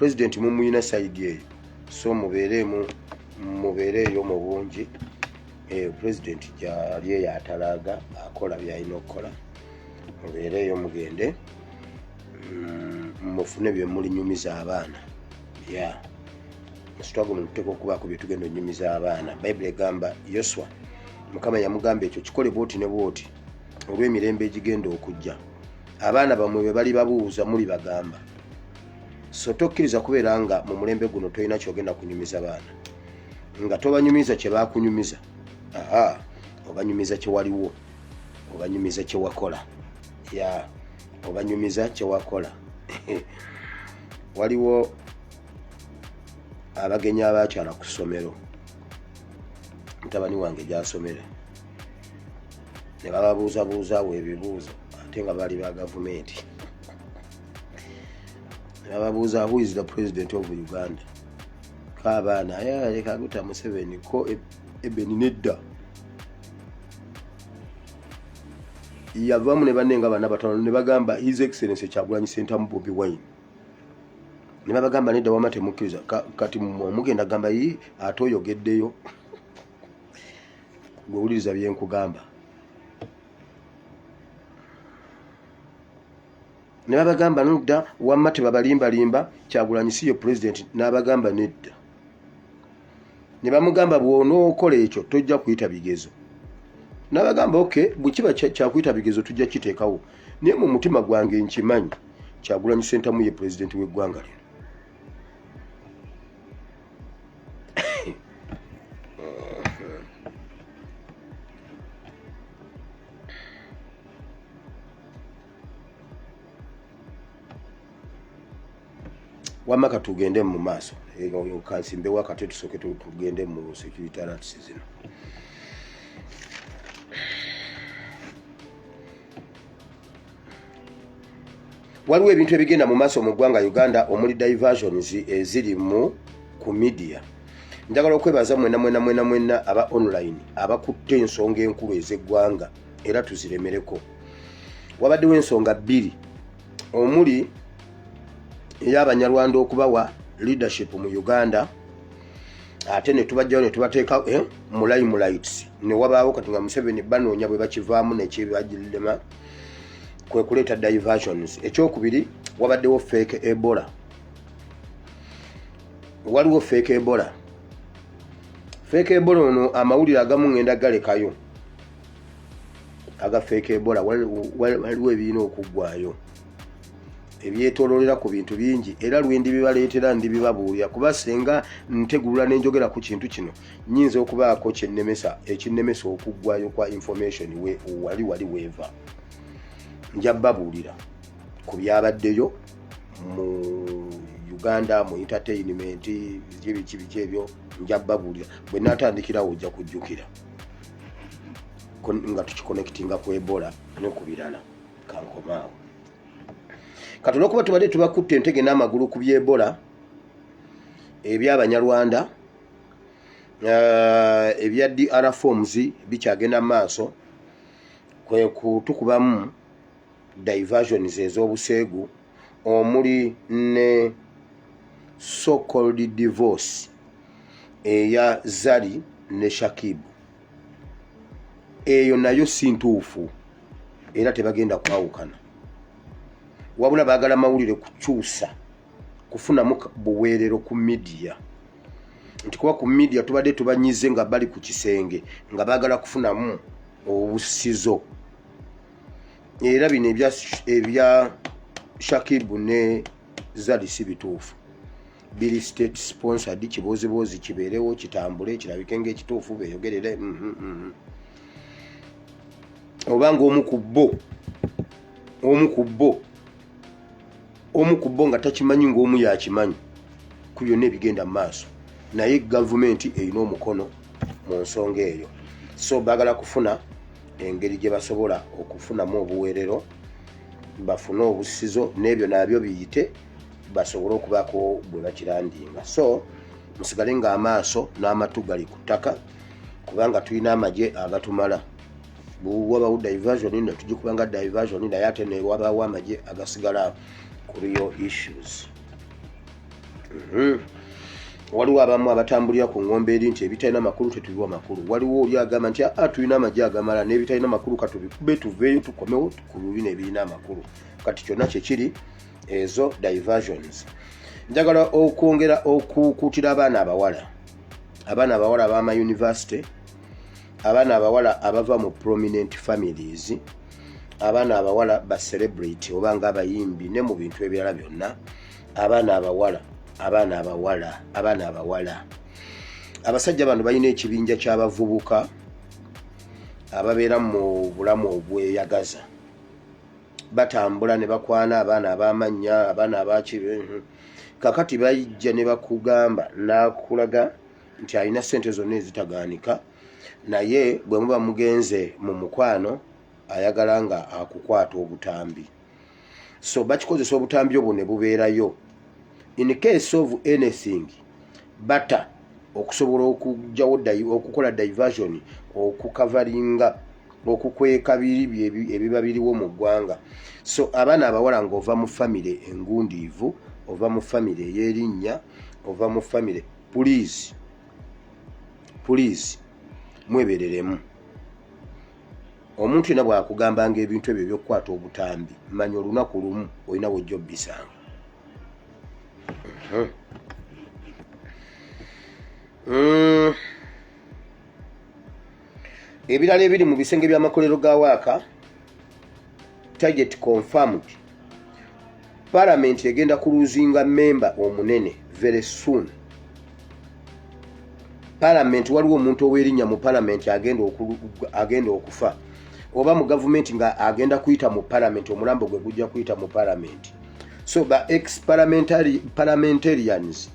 president mumuyina side eyo, so mubeereyo mu bungi. President gyali yatalaga akola byalina okukola, mubeereyo mugende mufune bye mulinyumiza abaana. Musitwago muteka okubaako bye tugenda onyumiza abaana. Bayibuli egamba Yoswa Mukama yamugamba ekyo kikole bwoti ne bwoti olw'emirembe egigenda okujja. Abaana bamwe bwe bali babuuza muli bagamba. So tokkiriza kubeera nga mu mulembe guno tolina kyogenda kunyumiza baana, nga tobanyumiza kye baakunyumiza. Obanyumiza kye waliwo, obanyumiza kye wakola. Obanyumiza kye wakola. Waliwo abagenyi abakyala ku ssomero, mutabani wange gy'asomera, ne bababuuzabuuzaawo ebibuuzo ate nga bali ba gavumenti. Ne bababuuza, who is the president of Uganda? Kaabaana leka guta Museveni ko ebeni nedda. Yavaamu ne banne nga bana batono ne bagamba His Excellency Kyagulanyi Ssentamu Bobi Wine. Ne babagamba nedda wama temukkiriza. Kati mugenda gamba ate oyogeddeyo. Gwewuliriza bye nkugamba. Ne babagamba nedda wama tebabalimbalimba Kyagulanyi si ye president, n'abagamba nedda. Ne bamugamba bw'onookola ekyo tojja kuyita bigezo. N'abagamba okay, bwe kiba kyakuyita bigezo tujja kiteekawo. Naye mu mutima gwange nkimanyi Kyagulanyi Ssentamu ye president w'eggwanga lino. Wamaka tugende mu maaso. Kansimbewo akate tusooke tugende mu security alerts zino. Waliwo ebintu ebigenda mu maaso mu ggwanga Uganda omuli diversions eziri ku media. Njagala okwebaza mwena aba online abakutte ensonga enkulu ez'eggwanga era tuziremereko. Wabaddewo ensonga bbiri omuli ey'Abanyarwanda okubawa leadership mu Uganda, ate ne tubajjayo ne tubateeka mu limelights. Ne wabaawo kati nga Museveni banoonya bwe bakivaamu nekyebagirema kwe kuleeta diversions. Ekyokubiri wabaddewo fake Ebola. Waliwo fake Ebola. Fake Ebola ono amawulire agamu ngenda galekayo. Aga fake Ebola waliwo ebiina okuggwaayo ebyetoololera ku bintu bingi, era lwendi bibaleetera ndi bibabuulira kuba senga ntegulula n'enjogera ku kintu kino nnyinza okubaako ekinnemesa okuggwaayo kwa information wali weeva. Nja babuulira ku byabaddeyo mu Uganda mu entertainment biki ebyo, nja babuulira bwe natandikirawo ojja kujjukira nga tukiconnectinga ku Ebola ne ku birala. Kankomaawo kati olwokuba tubadde tubakutte entege n'amagulu ku by'Ebola eby'Abanyarwanda, ebya DR forms bikyagenda maaso, kwe kutukubamu diversions ez'obuseegu omuli ne so-called divorce eya Zari ne Shakibu. Eyo nayo si ntuufu era tebagenda kwawukana, wabula baagala mawulire kukyusa kufunamu buweerero ku media. Nti kuba ku media tubadde tubanyize nga bali ku kisenge nga baagala kufunamu obusizo. Era bino ebya Shakibu ne Zari si bituufu. Bili state sponsored, kibooziboozi kibeerewo kitambule kirabike ng'ekituufu beeyogerere. Obanga omu ku bo nga takimanyi ng'omu yakimanyi, ku byonna ebigenda mu maaso, naye gavumenti erina omukono mu nsonga eyo. So baagala kufuna engeri gye basobola okufunamu obuweerero, bafune obusizo, n'ebyo nabyo biyite basobole okubaako bwe bakirandinga. So musigale ng'amaaso n'amatu gali ku ttaka kubanga tulina amagye agatumala. Wabawo diversion ne tugikubanga diversion, naye ate ne wabaawo amagye agasigala ku real issues. waliwo abamu abatambulira ku ngombe eri nti ebitalina makulu tetuliwa makulu. Waliwo oli agamba nti tulina amagye agamala n'ebitalina makulu katubikube tuveeyo tukomewo ku lubi n'ebirina amakulu. Kati kyonna kyekiri ezo diversions. Njagala okwongera okukuutira abaana abawala ab'ama university, abaana abawala abava mu prominent families, abaana abawala ba celebrity oba nga abayimbi ne mu bintu ebirala byonna. Abaana abawala abasajja bano balina ekibinja ky'abavubuka ababeera mu bulamu obweyagaza, batambula ne bakwana abaana ab'amannya, abaana abakibe. Kakati bajja ne bakugamba n'akulaga nti alina ssente zonna ezitagaanika, naye bwe muba mugenze mu mukwano ayagala nga akukwata obutambi. So bakikozesa obutambi obwo ne bubeerayo. In case of anything, bata okusobola okukola diversion, okukavaringa, okukweka biri ebiba biriwo mu ggwanga. So abaana abawala ng'ova mu family engundiivu, ova mu family ey'erinnya, ova mu family, please mwebereremu. Omuntu yenna bw'akugambanga ebintu ebyo by'okukwata obutambi, manya olunaku lumu olina wejja obbisanga. Ebirala ebiri mu bisenge by'amakolero ga Waaka, target confirmed. Parliament egenda kuluzinga member omunene very soon. Parliament waliwo omuntu ow'erinnya mu Parliament agenda okufa, oba mu government nga agenda kuyita mu Parliament, omulambo gwe gujja kuyita mu Parliament. So ba parliamentarians,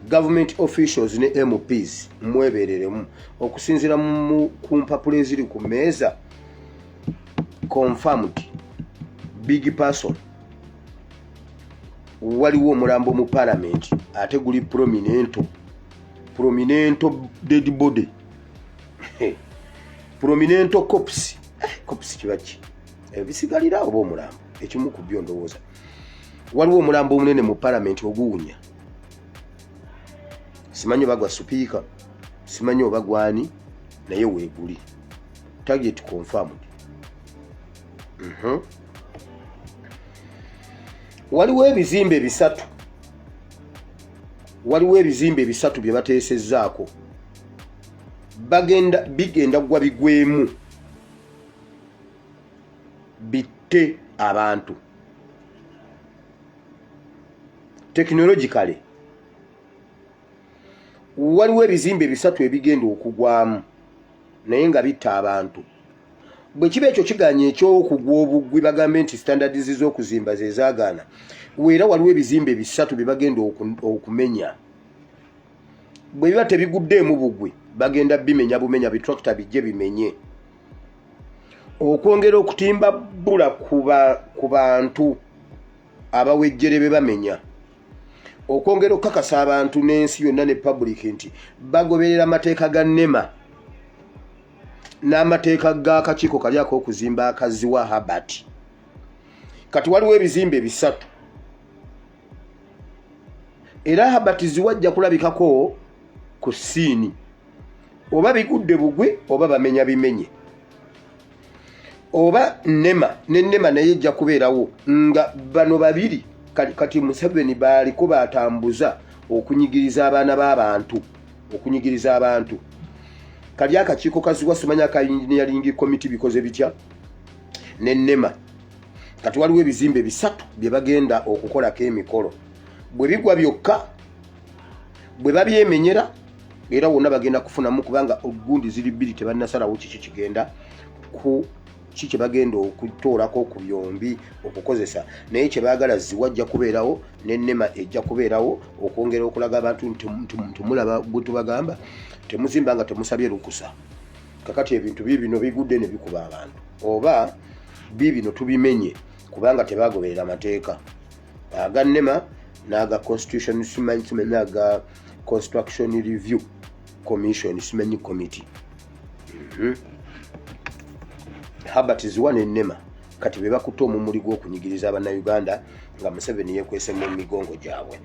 government officials ne MPs mwebereremu okusinzira ku mpapula eziri ku meeza. Confirmed big person, waliwo omulambo mu Parliament ate guli prominento dead body. Prominento corpse kibaki ebisigalira oba omulambo ekimu ku byo ndowooza. Waliwo omulambo omunene mu Parliament oguwunya, simanyi oba gwa speaker, simanyi oba gwani, naye weeguli. Target confirmed. Waliwo ebizimbe bisatu bye bateesezzaako, bigenda gwa bigwemu bitte abantu. Technologically waliwo ebizimbe bisatu ebigenda okugwamu naye nga bitta abantu. Bwe kiba ekyo kiganya eky'okugwa obugwi bagambe nti standards z'okuzimba ze zaagaana, weera waliwo ebizimbe bisatu bye bagenda okumenya. Bwe biba tebiguddeemu bugwi bagenda bimenya bumenya, bitrakita bijje bimenye. Okwongera okutimba bbula ku bantu abawejjere be bamenya, okwongera okukakasa abantu n'ensi yonna ne public nti bagoberera amateeka ga NEMA n'amateeka g'akakiiko kali ak'okuzimba akaziwa Herbert. Kati waliwo ebizimbe bisatu era Herbert ziwajja kulabikako ku siini, oba bigudde bugwi oba bamenya bimenye, oba NEMA naye ejja kubeerawo nga bano babiri. Kati Museveni baaliko batambuza okunyigiriza abaana b'abantu, okunyigiriza abantu. Kali akakiiko kaziwa simanya ka engineering committee bikoze bitya ne NEMA. Kati waliwo ebizimbe bisatu bye bagenda okukolako emikolo. Bwe bigwa byokka, bwe babyemenyera, era wonna bagenda kufunamu, kubanga ogundi ziri bbiri tebannasalawo kiki kye bagenda okutoolako ku byombi okukozesa. Naye kye baagala ziwajja kubeerawo, ne NEMA ejja kubeerawo okwongera okulaga abantu nti mulaba bwe tubagamba, temuzimba nga temusabye lukusa. Kakati ebintu bino bigudde ne bikuba abantu, oba bino tubimenye kubanga tebagoberera amateeka aga NEMA n'aga Constitution simanyi n'aga Construction Review Commission simanyi committee. Herbert ziwa ne NEMA kati be bakutte omumuli gw'okunyigiriza Abannayuganda nga Museveni yekwese mu migongo gyabwe.